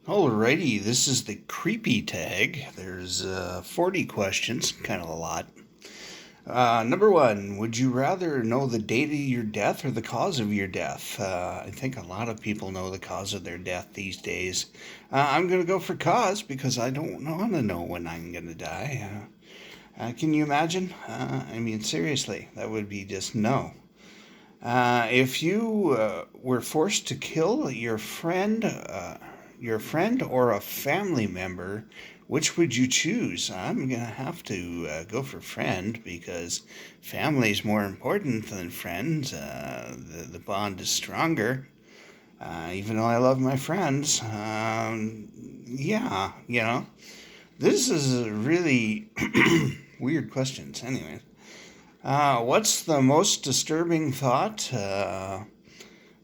Alrighty, this is the creepy tag. There's 40 questions, kind of a lot. Number one, would you rather know the date of your death or the cause of your death? I think a lot of people know the cause of their death these days. I'm going to go for cause because I don't want to know when I'm going to die. Can you imagine? Seriously, that would be just no. If you were forced to kill your friend or a family member, which would you choose? I'm going to have to go for friend because family is more important than friends. The bond is stronger. Even though I love my friends, yeah, this is really weird questions. Anyway, what's the most disturbing thought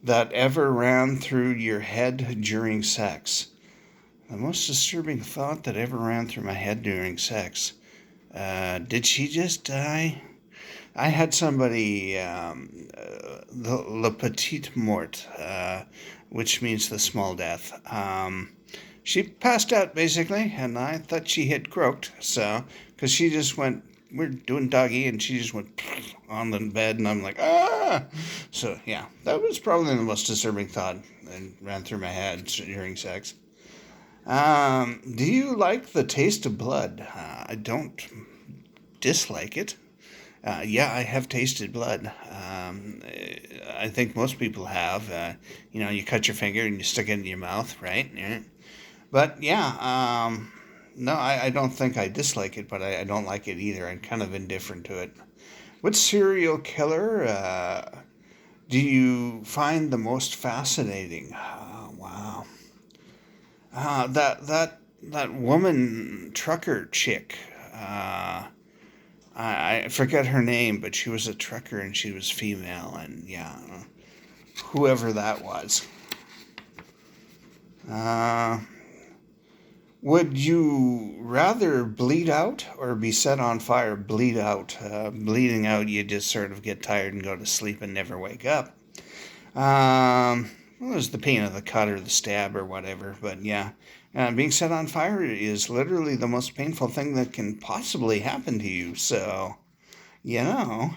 that ever ran through your head during sex? The most disturbing thought that ever ran through my head during sex. Did she just die? I had somebody, le petite mort, which means the small death. She passed out basically, and I thought she had croaked. So, because she just went, we're doing doggy, and she just went on the bed, and I'm like, ah. So yeah, that was probably the most disturbing thought that ran through my head during sex. Do you like the taste of blood? I don't dislike it. Yeah, I have tasted blood. I think most people have. You cut your finger and you stick it in your mouth, right? Yeah. But yeah, no, I don't think I dislike it, but I don't like it either. I'm kind of indifferent to it. What serial killer do you find the most fascinating? Wow. That woman trucker chick. I forget her name, but she was a trucker and she was female, and yeah, whoever that was. Uh, would you rather bleed out or be set on fire? Bleed out. Bleeding out, you just sort of get tired and go to sleep and never wake up. Well, there's the pain of the cut or the stab or whatever, but yeah. Being set on fire is literally the most painful thing that can possibly happen to you, so, you know.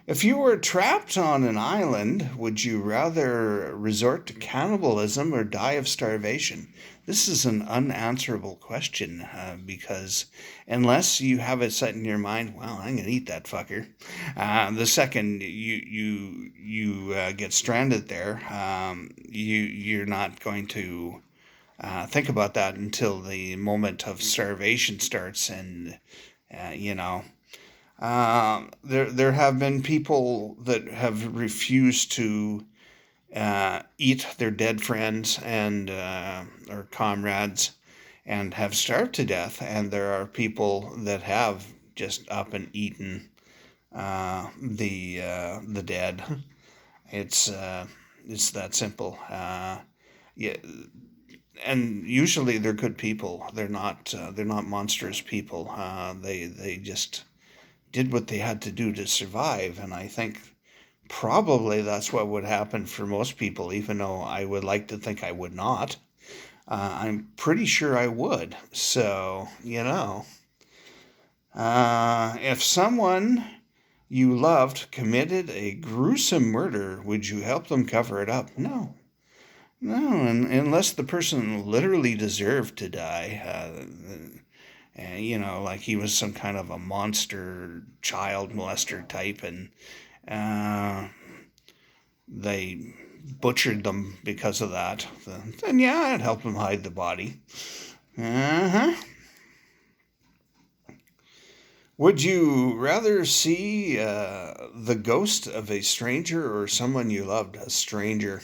If you were trapped on an island, would you rather resort to cannibalism or die of starvation? This is an unanswerable question because unless you have it set in your mind, well, I'm going to eat that fucker. The second you get stranded there, you're not going to think about that until the moment of starvation starts, and you know. There have been people that have refused to eat their dead friends and or comrades and have starved to death, and there are people that have just up and eaten the dead. It's that simple. Yeah, and usually they're good people. They're not monstrous people. They just did what they had to do to survive, and I think probably that's what would happen for most people, even though I would like to think I would not. I'm pretty sure I would. So, if someone you loved committed a gruesome murder, would you help them cover it up? No. No, unless the person literally deserved to die. Like he was some kind of a monster child molester type, and uh, they butchered them because of that. Then yeah, I'd help them hide the body. Uh-huh. Would you rather see the ghost of a stranger or someone you loved? A stranger.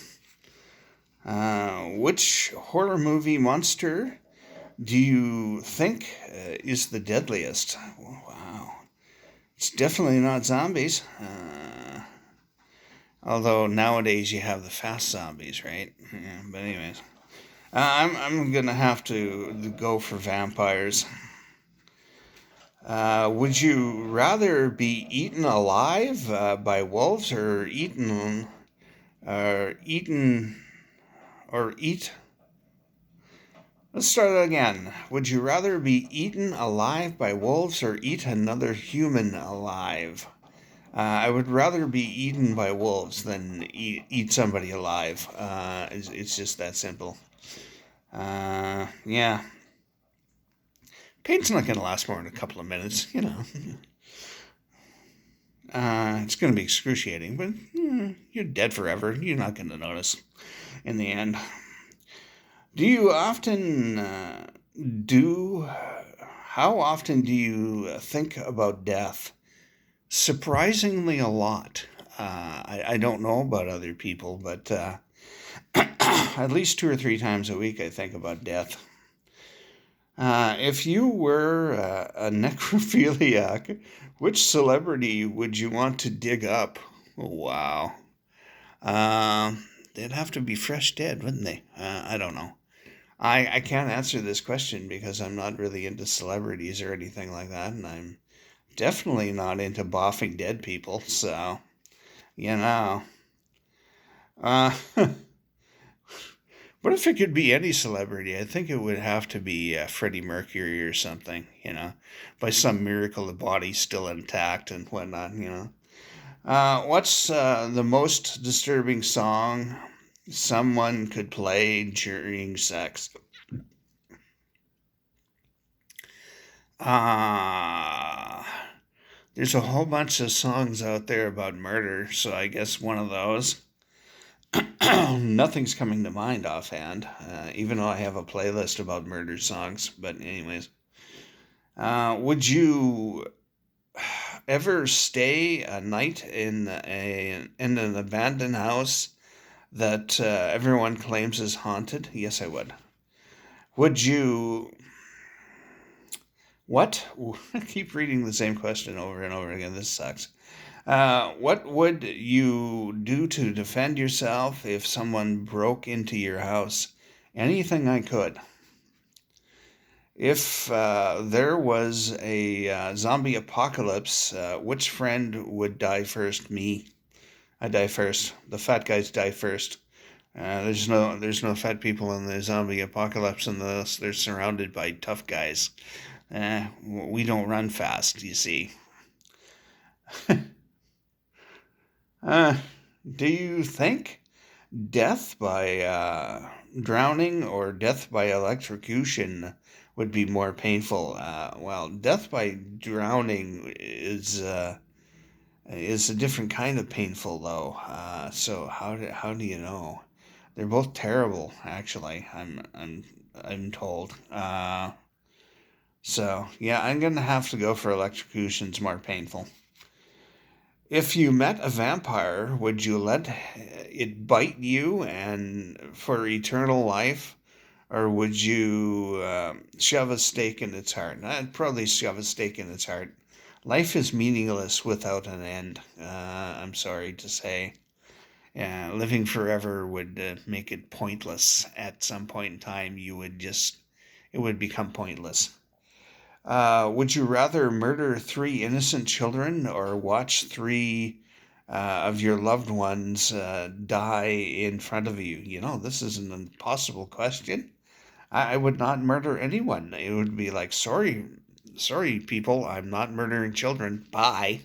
Which horror movie monster do you think is the deadliest? Wow. It's definitely not zombies. Although nowadays you have the fast zombies, right? Yeah, but anyways. I'm gonna have to go for vampires. Would you rather be eaten alive by wolves or eaten or eat Let's start it again. Would you rather be eaten alive by wolves or eat another human alive? I would rather be eaten by wolves than eat somebody alive. It's just that simple. Yeah. Pain's not going to last more than a couple of minutes, you know. It's going to be excruciating, but you're dead forever. You're not going to notice in the end. Do you often do? How often do you think about death? Surprisingly, a lot. I don't know about other people, but at least 2 or 3 times a week I think about death. If you were a necrophiliac, which celebrity would you want to dig up? Oh, wow. They'd have to be fresh dead, wouldn't they? I don't know. I can't answer this question because I'm not really into celebrities or anything like that, and I'm definitely not into boffing dead people, so, you know. Uh, What if it could be any celebrity? I think it would have to be Freddie Mercury or something, you know. By some miracle, the body's still intact and whatnot, you know. What's the most disturbing song someone could play during sex? Uh, there's a whole bunch of songs out there about murder, so I guess one of those. Nothing's coming to mind offhand, even though I have a playlist about murder songs. But anyways, would you ever stay a night in an abandoned house that everyone claims is haunted? Yes, I would. Would you? What? I keep reading the same question over and over again. This sucks. What would you do to defend yourself if someone broke into your house? Anything I could. If there was a zombie apocalypse, which friend would die first? Me. I die first. The fat guys die first. There's no fat people in the zombie apocalypse unless they're surrounded by tough guys. We don't run fast, you see. Uh, do you think death by drowning or death by electrocution would be more painful? Well, death by drowning is a different kind of painful, though. So how do you know? They're both terrible, actually. I'm told. So yeah, I'm gonna have to go for electrocution. It's more painful. If you met a vampire, would you let it bite you and for eternal life, or would you shove a stake in its heart? I'd probably shove a stake in its heart. Life is meaningless without an end. I'm sorry to say. Living forever would make it pointless. At some point in time, it would become pointless. Would you rather murder 3 innocent children or watch three of your loved ones die in front of you? You know, this is an impossible question. I would not murder anyone. It would be like, sorry, people, I'm not murdering children. Bye.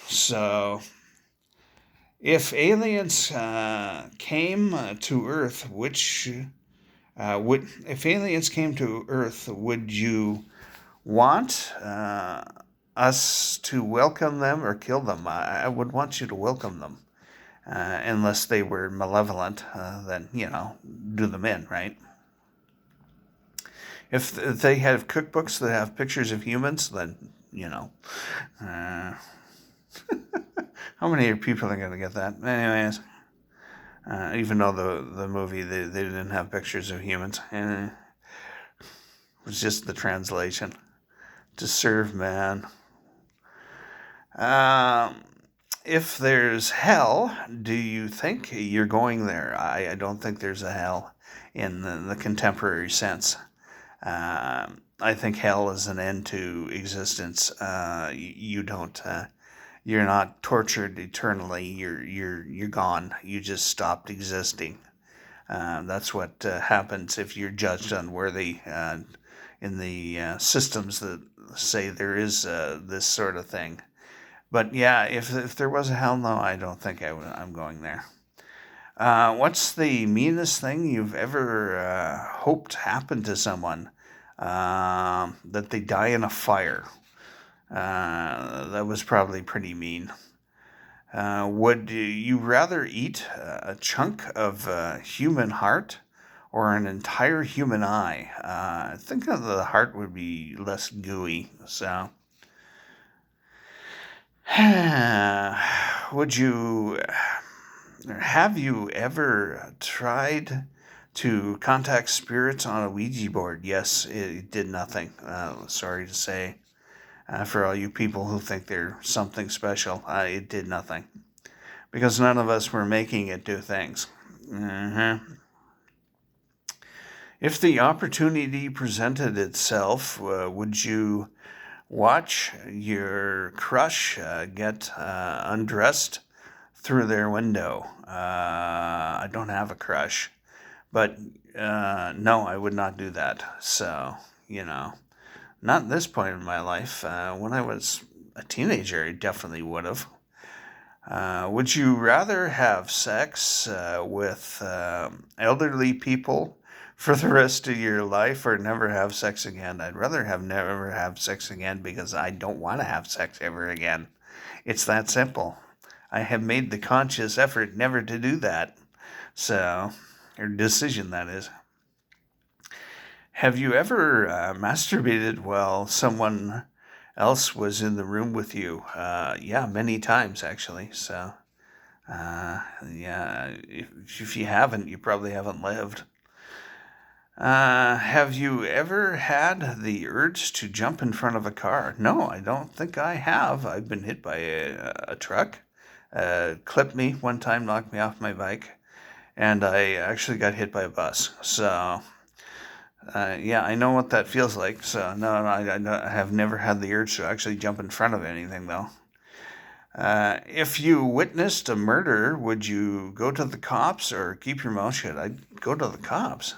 So, if aliens came to Earth, would you want us to welcome them or kill them? I would want you to welcome them, unless they were malevolent. Then do them in, right? If they have cookbooks that have pictures of humans, then how many people are going to get that? Anyways, even though the movie they didn't have pictures of humans, and it was just the translation. To serve man. If there's hell, do you think you're going there? I don't think there's a hell in the contemporary sense. I think hell is an end to existence. You're not tortured eternally. You're gone. You just stopped existing. That's what happens if you're judged unworthy in the systems that say there is this sort of thing. But yeah, if there was a hell no, I don't think I'm going there. What's the meanest thing you've ever hoped happened to someone? That they die in a fire. That was probably pretty mean. Would you rather eat a chunk of human heart or an entire human eye? I think that the heart would be less gooey. So, would you have you ever tried to contact spirits on a Ouija board? Yes, it did nothing. Sorry to say. For all you people who think they're something special, it did nothing. Because none of us were making it do things. If the opportunity presented itself, would you watch your crush get undressed through their window? I don't have a crush. But no, I would not do that. So, not at this point in my life. When I was a teenager, I definitely would have. Would you rather have sex with elderly people for the rest of your life or never have sex again? I'd rather never have sex again because I don't want to have sex ever again. It's that simple. I have made the conscious effort never to do that. So, or decision, that is. Have you ever masturbated while someone else was in the room with you? Yeah, many times actually. So, yeah, if you haven't, you probably haven't lived. Have you ever had the urge to jump in front of a car? No, I don't think I have. I've been hit by a truck, clipped me one time, knocked me off my bike, and I actually got hit by a bus. So, yeah, I know what that feels like. So, no, I have never had the urge to actually jump in front of anything, though. If you witnessed a murder, would you go to the cops or keep your mouth shut? I'd go to the cops.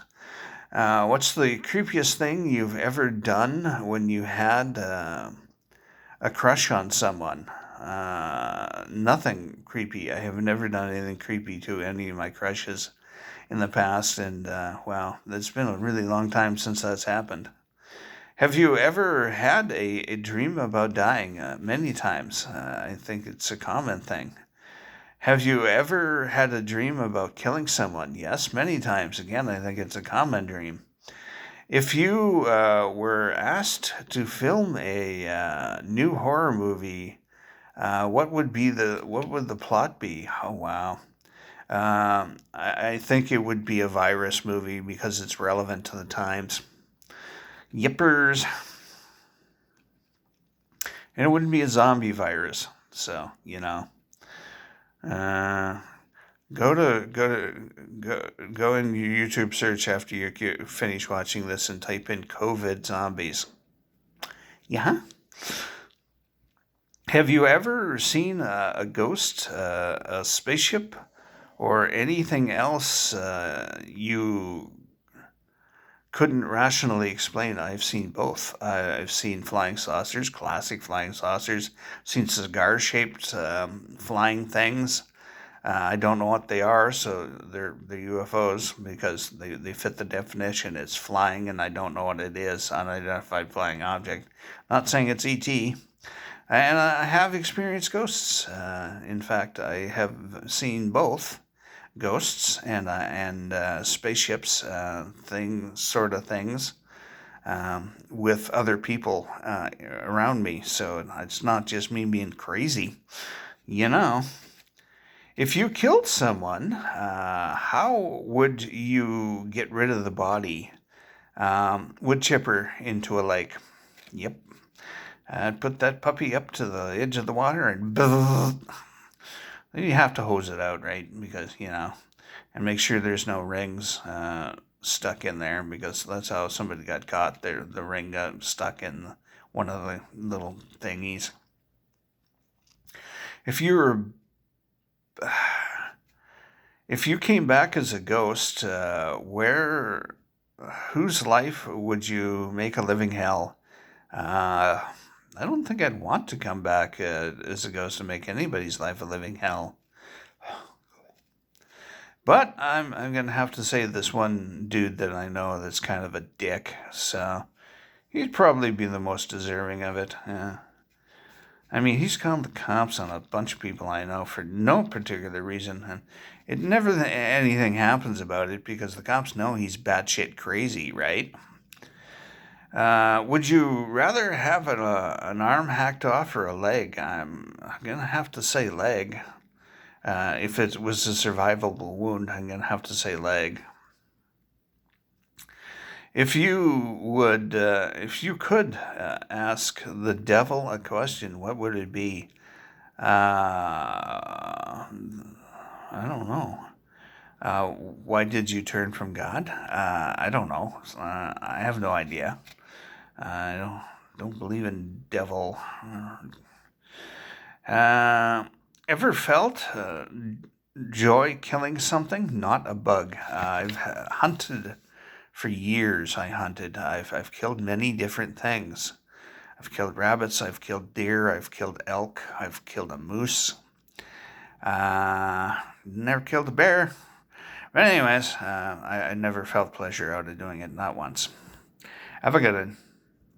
What's the creepiest thing you've ever done when you had a crush on someone? Nothing creepy. I have never done anything creepy to any of my crushes in the past, and wow, it's been a really long time since that's happened. Have you ever had a dream about dying? Many times. I think it's a common thing. Have you ever had a dream about killing someone? Yes, many times. Again, I think it's a common dream. If you were asked to film a new horror movie, what would the plot be? Oh wow. I think it would be a virus movie because it's relevant to the times. Yippers. And it wouldn't be a zombie virus. So, go in your YouTube search after you finish watching this and type in COVID zombies. Yeah. Have you ever seen a ghost, a spaceship, or anything else you couldn't rationally explain? I've seen both. I've seen flying saucers, classic flying saucers, seen cigar-shaped flying things. I don't know what they are, so they're UFOs because they fit the definition. It's flying, and I don't know what it is. Unidentified flying object. Not saying it's ET. And I have experienced ghosts. In fact, I have seen both ghosts and spaceships, things, with other people around me. So it's not just me being crazy, If you killed someone, how would you get rid of the body? Wood chipper into a lake. Yep. I'd put that puppy up to the edge of the water and then you have to hose it out, right? Because, and make sure there's no rings stuck in there because that's how somebody got caught. The ring got stuck in one of the little thingies. If you were If you came back as a ghost, whose life would you make a living hell? Uh, I don't think I'd want to come back as a ghost and make anybody's life a living hell. But I'm gonna have to say this one dude that I know that's kind of a dick, so he'd probably be the most deserving of it. Yeah. I mean, he's called the cops on a bunch of people I know for no particular reason, and it never anything happens about it because the cops know he's batshit crazy, right? Would you rather have an arm hacked off or a leg? I'm gonna have to say leg. If it was a survivable wound, I'm gonna have to say leg. If you could ask the devil a question, what would it be? I don't know. Why did you turn from God? I don't know. I have no idea. I don't believe in devil. Ever felt joy killing something? Not a bug. I've hunted for years. I've killed many different things. I've killed rabbits. I've killed deer. I've killed elk. I've killed a moose. Never killed a bear. But anyways, I never felt pleasure out of doing it, not once. Have a good one.